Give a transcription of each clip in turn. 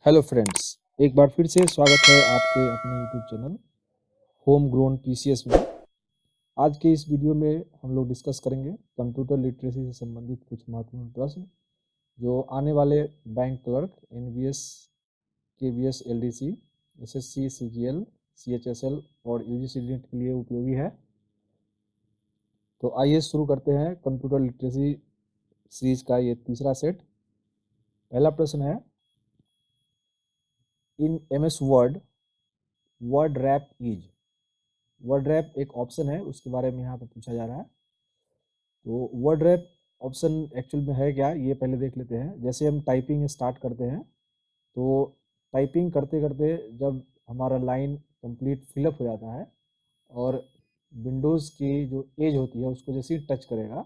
Hello friends, एक बार फिर से स्वागत है आपके अपने YouTube channel home grown PCS में। आज के इस वीडियो में हम लोग डिस्कस करेंगे कंप्यूटर लिटरेसी से संबंधित कुछ महत्वपूर्ण प्रश्न जो आने वाले bank clerk, NVS, KVS, LDC, SSC, CGL, CHSL और यूजीसी नीट के लिए उपयोगी है। तो आइए शुरू करते हैं कंप्यूटर लिटरेसी सीरीज का ये तीसरा सेट। पहला प्रश्न है, in MS word word rap is. Word rap एक ऑप्शन है, उसके बारे में यहाँ पर पूछा जा रहा है। तो वर्ड रैप ऑप्शन एक्चुअल में है क्या, ये पहले देख लेते हैं। जैसे हम टाइपिंग स्टार्ट करते हैं तो टाइपिंग करते करते जब हमारा लाइन कंप्लीट फिलअप हो जाता है और विंडोज़ की जो एज होती है उसको जैसे ही टच करेगा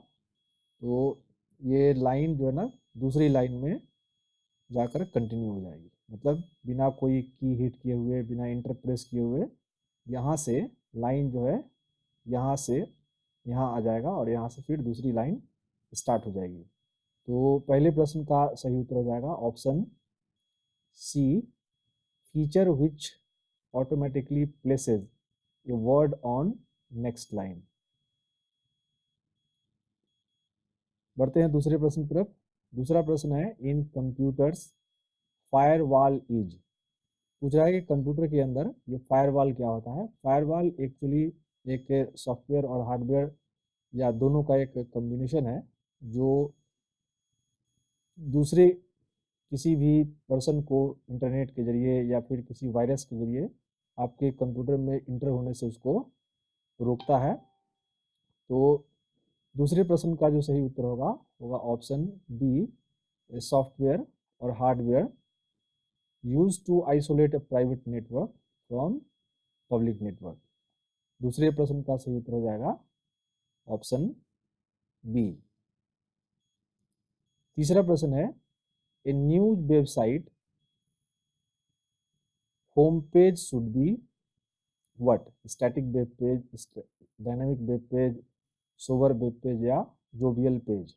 तो ये लाइन जो है ना दूसरी लाइन में जाकर कंटिन्यू हो जाएगी। मतलब बिना कोई की हिट किए हुए, बिना इंटर प्रेस किए हुए यहाँ से लाइन जो है यहाँ से यहाँ आ जाएगा और यहाँ से फिर दूसरी लाइन स्टार्ट हो जाएगी। तो पहले प्रश्न का सही उत्तर हो जाएगा option C, feature which automatically places a word on next line. बढ़ते हैं दूसरे प्रश्न की तरफ। दूसरा प्रश्न है, इन कंप्यूटर्स फायरवॉल इज। पूछ रहा है कि कंप्यूटर के अंदर ये फायरवॉल क्या होता है। फायरवॉल एक्चुअली एक सॉफ्टवेयर और हार्डवेयर या दोनों का एक कॉम्बिनेशन है जो दूसरे किसी भी पर्सन को इंटरनेट के जरिए या फिर किसी वायरस के जरिए आपके कंप्यूटर में इंटर होने से उसको रोकता है। तो दूसरे प्रश्न का जो सही उत्तर होगा होगा ऑप्शन बी, सॉफ्टवेयर और hardware use to isolate a private network from public network. दूसरे प्रश्न का सही उत्तर हो जाएगा ऑप्शन बी। तीसरा प्रश्न है, a news website home page should be what, static web page, dynamic web page, sober web page या जोवियल पेज।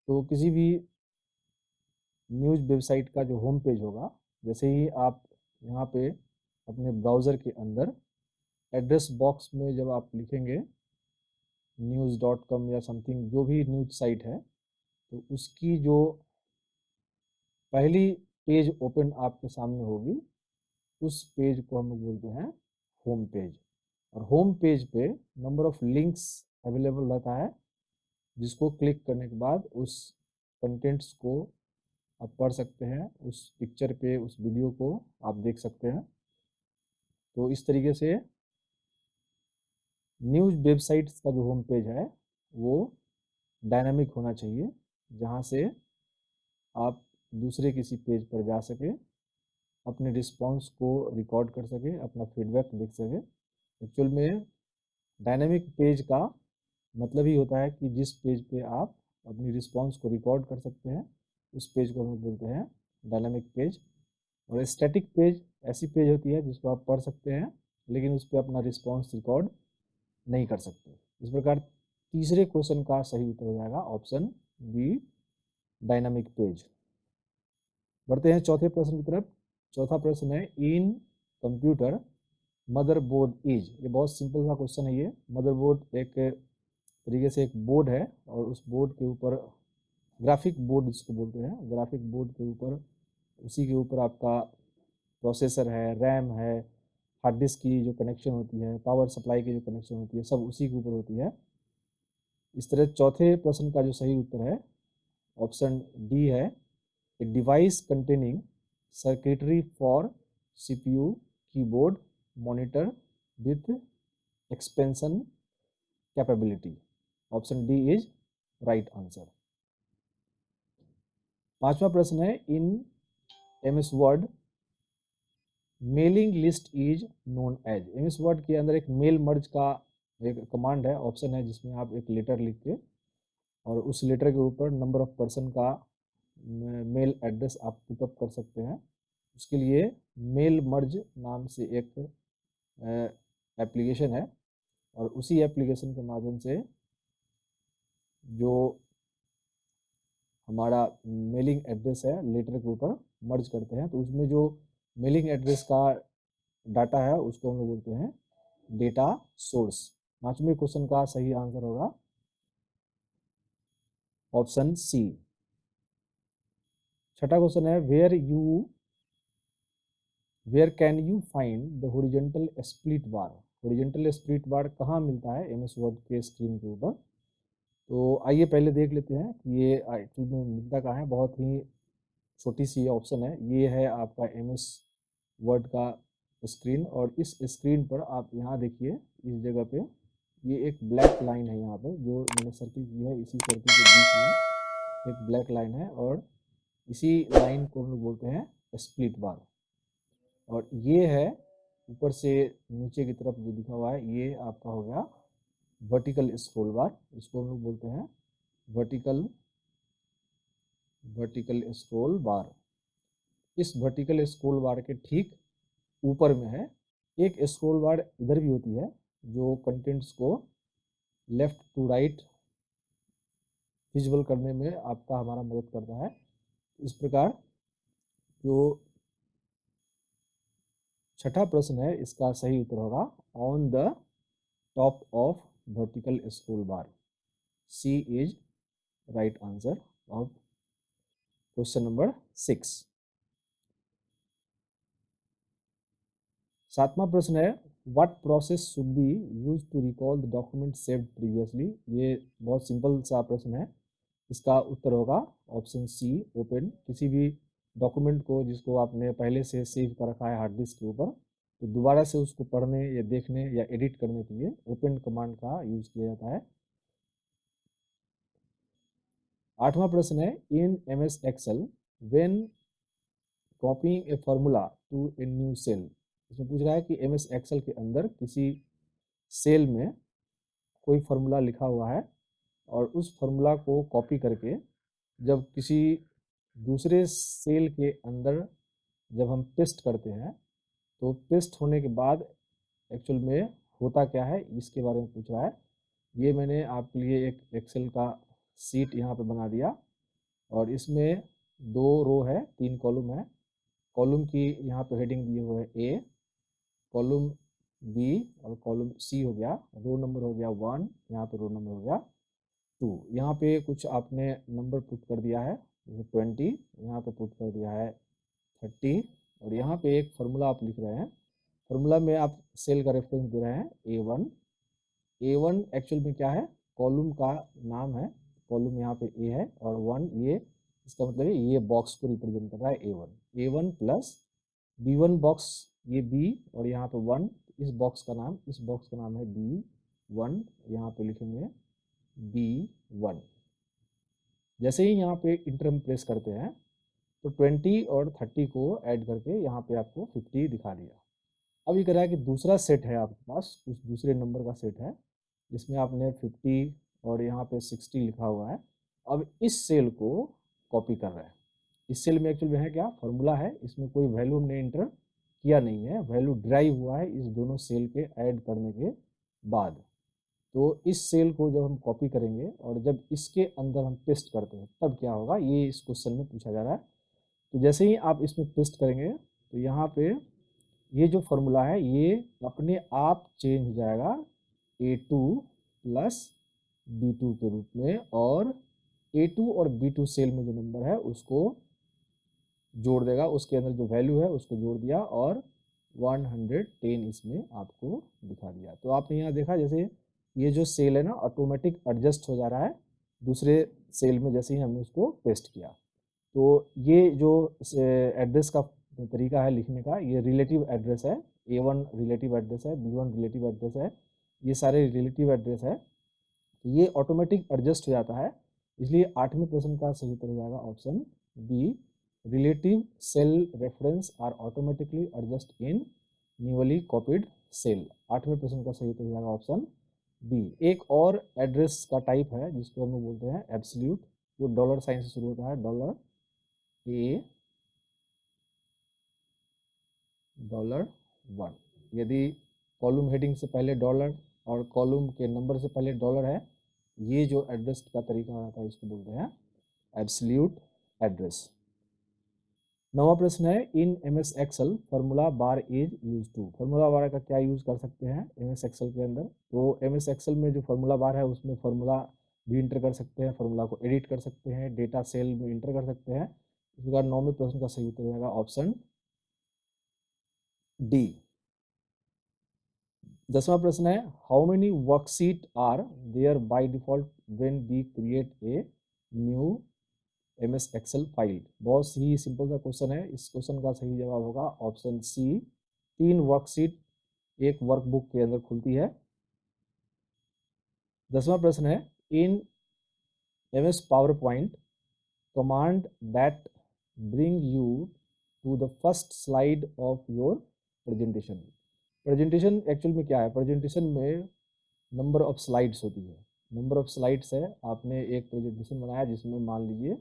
तो किसी भी न्यूज वेबसाइट का जो होम पेज होगा, जैसे ही आप यहाँ पे अपने ब्राउज़र के अंदर एड्रेस बॉक्स में जब आप लिखेंगे news.com या समथिंग जो भी न्यूज साइट है, तो उसकी जो पहली पेज ओपन आपके सामने होगी उस पेज को हम लोग बोलते हैं होम पेज। और होम पेज पे नंबर ऑफ लिंक्स अवेलेबल रहता है जिसको क्लिक करने के बाद उस कंटेंट्स को आप पढ़ सकते हैं, उस पिक्चर पे उस वीडियो को आप देख सकते हैं। तो इस तरीके से न्यूज़ वेबसाइट्स का जो होम पेज है वो डायनामिक होना चाहिए, जहाँ से आप दूसरे किसी पेज पर जा सके, अपने रिस्पॉन्स को रिकॉर्ड कर सके, अपना फीडबैक देख सके। एक्चुअल में डायनामिक पेज का मतलब ही होता है कि जिस पेज पे आप अपनी रिस्पॉन्स को रिकॉर्ड कर सकते हैं उस पेज को हम बोलते हैं डायनामिक पेज। और स्टैटिक पेज ऐसी पेज होती है जिसको आप पढ़ सकते हैं लेकिन उस पर अपना रिस्पॉन्स रिकॉर्ड नहीं कर सकते। इस प्रकार तीसरे क्वेश्चन का सही उत्तर हो जाएगा ऑप्शन बी, डायनामिक पेज। बढ़ते हैं चौथे प्रश्न की तरफ। चौथा प्रश्न है, इन कंप्यूटर मदरबोर्ड इज। ये बहुत सिंपल सा क्वेश्चन है। ये मदरबोर्ड एक तरीके से एक बोर्ड है और उस बोर्ड के ऊपर ग्राफिक बोर्ड जिसको बोलते हैं, ग्राफिक बोर्ड के ऊपर उसी के ऊपर आपका प्रोसेसर है, रैम है, हार्ड डिस्क की जो कनेक्शन होती है, पावर सप्लाई की जो कनेक्शन होती है, सब उसी के ऊपर होती है। इस तरह चौथे प्रश्न का जो सही उत्तर है ऑप्शन डी है, a device containing circuitry for CPU, keyboard, monitor with expansion capability. Option D is right answer. पांचवा प्रश्न है, in MS Word mailing list is known as. MS Word के अंदर एक मेल मर्ज का एक कमांड है, ऑप्शन है, जिसमें आप एक लेटर लिख के और उस लेटर के ऊपर नंबर ऑफ पर्सन का मेल एड्रेस आप पुटअप कर सकते हैं। उसके लिए मेल मर्ज नाम से एक एप्लीकेशन है और उसी एप्लीकेशन के माध्यम से जो हमारा मेलिंग एड्रेस है लेटर के ऊपर मर्ज करते हैं तो उसमें जो मेलिंग एड्रेस का डाटा है उसको हम लोग बोलते हैं डेटा सोर्स। पांचवें क्वेश्चन का सही आंसर होगा ऑप्शन सी। छठा क्वेश्चन है where can you find the horizontal split bar. Horizontal split bar कहाँ मिलता है एमएस वर्ड के स्क्रीन के ऊपर। तो आइए पहले देख लेते हैं कि ये एक्चुअली में मिलता कहाँ है। बहुत ही छोटी सी ऑप्शन है, ये है आपका एमएस वर्ड का स्क्रीन और इस स्क्रीन पर आप यहाँ देखिए इस जगह पे ये एक ब्लैक लाइन है, यहाँ पर जो मैंने सर्किल की है इसी सर्किल के बीच में एक ब्लैक लाइन है और इसी लाइन को हम लोग बोलते हैं स्प्लिट बार। और ये है ऊपर से नीचे की तरफ जो दिखा हुआ है ये आपका हो गया वर्टिकल स्क्रोल बार, इसको हम लोग बोलते हैं वर्टिकल स्क्रोल बार। इस वर्टिकल स्क्रोल बार के ठीक ऊपर में है एक स्क्रोल बार इधर भी होती है जो कंटेंट्स को लेफ्ट टू राइट विजुअल करने में आपका हमारा मदद करता है। इस प्रकार जो छठा प्रश्न है इसका सही उत्तर होगा on the top of vertical scroll bar. C is right answer of question number 6। सातवां प्रश्न है what process should be use to recall the document saved previously. ये बहुत सिंपल सा प्रश्न है, इसका उत्तर होगा ऑप्शन सी ओपन। किसी भी डॉक्यूमेंट को जिसको आपने पहले से सेव कर रखा है हार्ड डिस्क के ऊपर तो दोबारा से उसको पढ़ने या देखने या एडिट करने के लिए ओपन कमांड का यूज किया जाता है। आठवां प्रश्न है in MS Excel when copying a formula to a new cell. इसमें पूछ रहा है कि एमएस एक्सेल के अंदर किसी सेल में कोई फार्मूला लिखा हुआ है और उस फार्मूला को कॉपी करके जब किसी दूसरे सेल के अंदर जब हम पेस्ट करते हैं तो पेस्ट होने के बाद एक्चुअल में होता क्या है इसके बारे में पूछ रहा है। ये मैंने आपके लिए एक एक्सेल का सीट यहाँ पे बना दिया और इसमें 2 रो है 3 कॉलम है। कॉलम की यहाँ पे हेडिंग दिए हुए है ए, कॉलम बी और कॉलम सी हो गया। रो नंबर हो गया 1, यहाँ पे रो नंबर हो गया 2। यहाँ पे कुछ आपने नंबर पुट कर दिया है जैसे 20, यहाँ पे पुट कर दिया है 30 और यहाँ पे एक फार्मूला आप लिख रहे हैं। फार्मूला में आप सेल का रेफरेंस दे रहे हैं A1। A1 एक्चुअल में क्या है कॉलम का नाम है, कॉलम यहाँ पे ए है और 1 ये इसका मतलब है ये बॉक्स को रिप्रेजेंट कर रहा है A1 प्लस B1 बॉक्स ये B और यहाँ पे 1 इस बॉक्स का नाम है B1, यहाँ पे लिखेंगे B1। जैसे ही यहाँ पे इंटर हम प्रेस करते हैं तो 20 और 30 को ऐड करके यहाँ पे आपको 50 दिखा दिया। अब ये कह रहा है कि दूसरा सेट है आपके पास कुछ दूसरे नंबर का सेट है जिसमें आपने 50 और यहाँ पे 60 लिखा हुआ है। अब इस सेल को कॉपी कर रहे हैं। इस सेल में एक्चुअल में है क्या फॉर्मूला है, इसमें कोई वैल्यू हमने इंटर किया नहीं है, वैल्यू ड्राइव हुआ है इस दोनों सेल के ऐड करने के बाद। तो इस सेल को जब हम कॉपी करेंगे और जब इसके अंदर हम पेस्ट करते हैं तब क्या होगा ये इस क्वेश्चन में पूछा जा रहा है। तो जैसे ही आप इसमें पेस्ट करेंगे तो यहाँ पे ये जो फॉर्मूला है ये अपने आप चेंज हो जाएगा A2 प्लस B2 के रूप में और A2 और B2 सेल में जो नंबर है उसको जोड़ देगा, उसके अंदर जो वैल्यू है उसको जोड़ दिया और 110 इसमें आपको दिखा दिया। तो आपने यहाँ देखा जैसे ये जो सेल है ना ऑटोमेटिक एडजस्ट हो जा रहा है दूसरे सेल में जैसे ही हमने उसको पेस्ट किया। तो ये जो एड्रेस का तरीका है लिखने का ये रिलेटिव एड्रेस है। A1 रिलेटिव एड्रेस है, B1 रिलेटिव एड्रेस है, ये सारे रिलेटिव एड्रेस है। तो ये ऑटोमेटिक एडजस्ट हो जाता है, इसलिए 8वें प्रश्न का सही उत्तर हो जाएगा option B. Relative cell reference are automatically adjust in newly copied cell. 8वें प्रश्न का सही उत्तर हो जाएगा ऑप्शन बी। एक और एड्रेस का टाइप है जिसको हम लोग बोलते हैं एब्सोल्यूट, वो डॉलर साइन से शुरू होता है $A $1। यदि कॉलम हेडिंग से पहले डॉलर और कॉलम के नंबर से पहले डॉलर है ये जो एड्रेस का तरीका होता है इसको बोलते हैं एब्सोल्यूट एड्रेस। नवा प्रश्न है, in MS Excel formula bar is use to. Formula bar का क्या यूज कर सकते हैं MS एक्सेल के अंदर? तो MS एक्सेल में जो फार्मूला बार है उसमें फार्मूला भी इंटर कर सकते हैं, फार्मूला को एडिट कर सकते हैं, डेटा सेल में इंटर कर सकते हैं। इस प्रकार 9वें प्रश्न का सही उत्तर हो जाएगा ऑप्शन डी। 10वां प्रश्न है, how many worksheet are there by default when we create a new MS Excel file. बहुत ही सिंपल सा क्वेश्चन है। इस क्वेश्चन का सही जवाब होगा ऑप्शन सी, 3 वर्कशीट एक वर्कबुक के अंदर खुलती है। 10वां प्रश्न है, in MS Power Point command that bring you to the first slide of your presentation. Presentation actual में क्या है? प्रेजेंटेशन में नंबर ऑफ स्लाइड्स होती है। नंबर ऑफ स्लाइड्स है, आपने एक प्रेजेंटेशन बनाया जिसमें मान लीजिए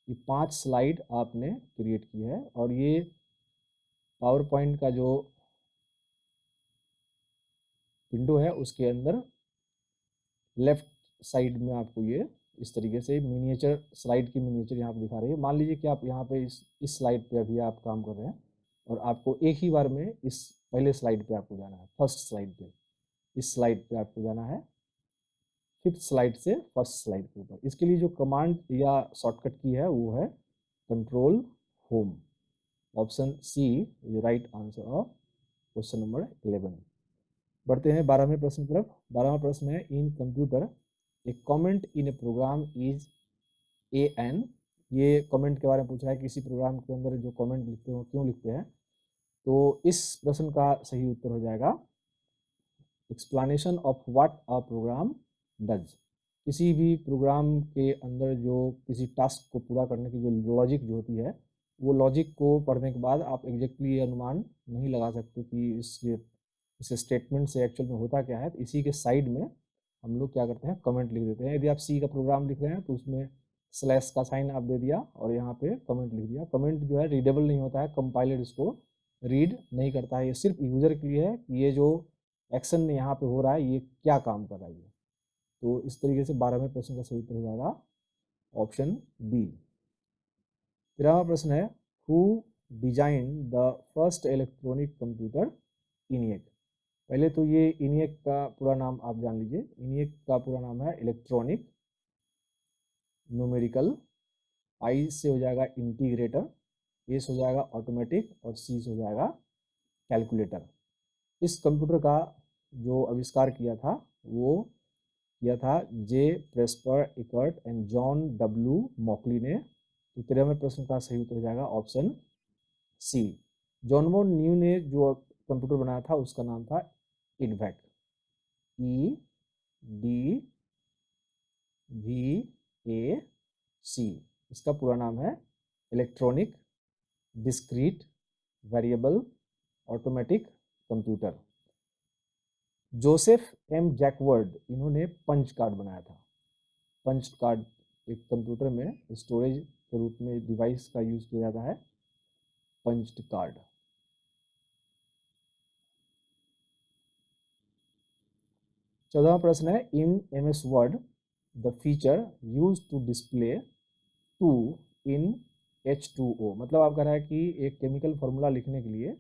कि 5 स्लाइड आपने क्रिएट की है, और ये पावर पॉइंट का जो विंडो है उसके अंदर लेफ्ट साइड में आपको ये इस तरीके से मिनिएचर स्लाइड की मिनिएचर यहाँ पे दिखा रही है। मान लीजिए कि आप यहाँ पे इस स्लाइड पे अभी आप काम कर रहे हैं, और आपको एक ही बार में इस पहले स्लाइड पे आपको जाना है, फर्स्ट स्लाइड पे। इस स्लाइड पे आपको जाना है 5th स्लाइड से फर्स्ट स्लाइड के ऊपर। इसके लिए जो कमांड या शॉर्टकट की है वो है control home. Option C is right answer of question number 11। बढ़ते हैं 12वें प्रश्न की तरफ। 12वां प्रश्न है, in computer a comment in a program is an. ये कमेंट के बारे में पूछा है, किसी प्रोग्राम के अंदर जो कमेंट लिखते हो क्यों लिखते हैं? तो इस प्रश्न का सही उत्तर हो जाएगा explanation of what a program does. किसी भी प्रोग्राम के अंदर जो किसी टास्क को पूरा करने की जो लॉजिक जो होती है, वो लॉजिक को पढ़ने के बाद आप एग्जैक्टली ये अनुमान नहीं लगा सकते कि इस स्टेटमेंट से एक्चुअल में होता क्या है। तो इसी के साइड में हम लोग क्या करते हैं, कमेंट लिख देते हैं। यदि आप सी का प्रोग्राम लिख रहे हैं तो उसमें स्लैश का साइन आप दे दिया और यहाँ पे कमेंट लिख दिया। कमेंट जो है रीडेबल नहीं होता है, कंपाइलर इसको रीड नहीं करता है। ये सिर्फ यूजर के लिए है कि ये जो एक्शन यहाँ पे हो रहा है ये क्या काम कर रहा है। तो इस तरीके से 12वें प्रश्न का सही उत्तर हो जाएगा ऑप्शन बी। 13वां प्रश्न है, who design the first electronic computer ENIAC. पहले तो ये इनिएक का पूरा नाम आप जान लीजिए। इनिएक का पूरा नाम है इलेक्ट्रॉनिक न्यूमेरिकल। आई से हो जाएगा इंटीग्रेटर, ए से हो जाएगा ऑटोमेटिक, और सी से हो जाएगा कैलकुलेटर। इस कंप्यूटर का जो आविष्कार किया था वो किया था J Presper Eckert and John W Mauchly ने। तो 13वें प्रश्न का सही उत्तर हो जाएगा option C. John von Neumann जो कंप्यूटर बनाया था उसका नाम था इडवैक, ई डी वी ए सी। इसका पूरा नाम है electronic discrete variable automatic computer. Joseph M Jacquard, इन्होंने पंच कार्ड बनाया था। पंच कार्ड एक कंप्यूटर में स्टोरेज के रूप में डिवाइस का यूज किया जाता है, पंच्ड कार्ड। चौदहवां प्रश्न है, in MS Word the feature use to display 2 in H2O। मतलब आप कह रहा है कि एक केमिकल फार्मूला लिखने के लिए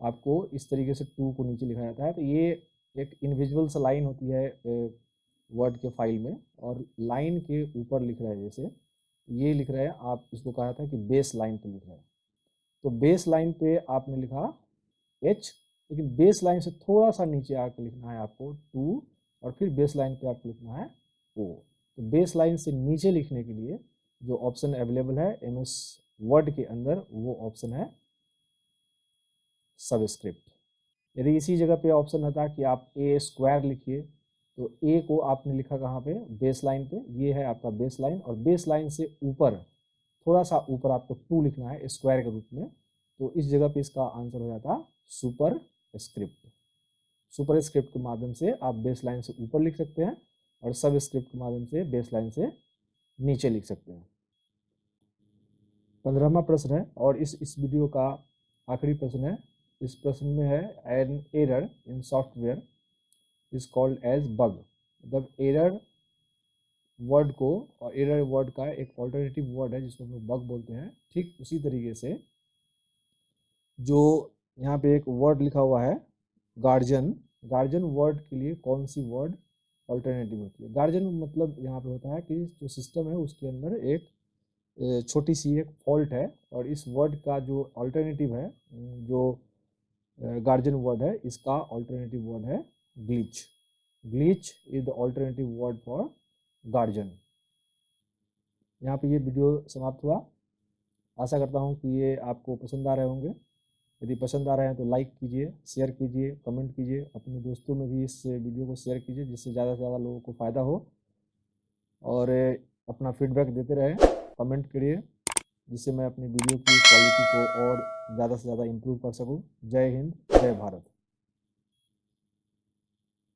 आपको इस तरीके से 2 को नीचे लिखा जाता है। तो ये एक इनविजिबल सा लाइन होती है वर्ड के फाइल में, और लाइन के ऊपर लिख रहा है, जैसे ये लिख रहे हैं आप, इसको कहा था कि बेस लाइन पे लिख रहे हैं। तो बेस लाइन पे आपने लिखा H, लेकिन बेस लाइन से थोड़ा सा नीचे आके लिखना है आपको 2, और फिर बेस लाइन पे आपको लिखना है O। तो बेस लाइन से नीचे लिखने के लिए जो ऑप्शन अवेलेबल है MS वर्ड के अंदर वो ऑप्शन है सबस्क्रिप्ट। यदि इसी जगह पे ऑप्शन होता कि आप A स्क्वायर लिखिए, तो A को आपने लिखा कहाँ पे, बेस लाइन पे। ये है आपका बेस लाइन, और बेस लाइन से ऊपर थोड़ा सा ऊपर आपको 2 लिखना है स्क्वायर के रूप में। तो इस जगह पे इसका आंसर हो जाता सुपर स्क्रिप्ट। सुपर स्क्रिप्ट के माध्यम से आप बेस लाइन से ऊपर लिख सकते हैं, और सब स्क्रिप्ट के माध्यम से बेस लाइन से नीचे लिख सकते हैं। 15वां प्रश्न है, और इस वीडियो का आखिरी प्रश्न है। इस प्रश्न में है, an error in software is called as bug. मतलब एरर वर्ड को, और एरर वर्ड का एक ऑल्टरनेटिव वर्ड है जिसको हम लोग बग बोलते हैं। ठीक उसी तरीके से जो यहाँ पे एक वर्ड लिखा हुआ है गार्जियन, गार्जियन वर्ड के लिए कौन सी वर्ड ऑल्टरनेटिव होती है? गार्जियन मतलब यहाँ पे होता है कि जो सिस्टम है उसके अंदर एक छोटी सी एक फॉल्ट है, और इस वर्ड का जो ऑल्टरनेटिव है, जो गार्जियन वर्ड है, इसका ऑल्टरनेटिव वर्ड है glitch. Glitch is the alternative word for guardian. यहाँ पे ये वीडियो समाप्त हुआ। आशा करता हूँ कि ये आपको पसंद आ रहे होंगे। यदि पसंद आ रहे हैं तो लाइक कीजिए, शेयर कीजिए, कमेंट कीजिए, अपने दोस्तों में भी इस वीडियो को शेयर कीजिए जिससे ज़्यादा से ज़्यादा लोगों को फ़ायदा हो। और अपना फीडबैक देते रहें, कमेंट करिए, जिससे मैं अपनी वीडियो की क्वालिटी को और ज़्यादा से ज़्यादा इम्प्रूव कर सकूँ। जय हिंद, जय भारत।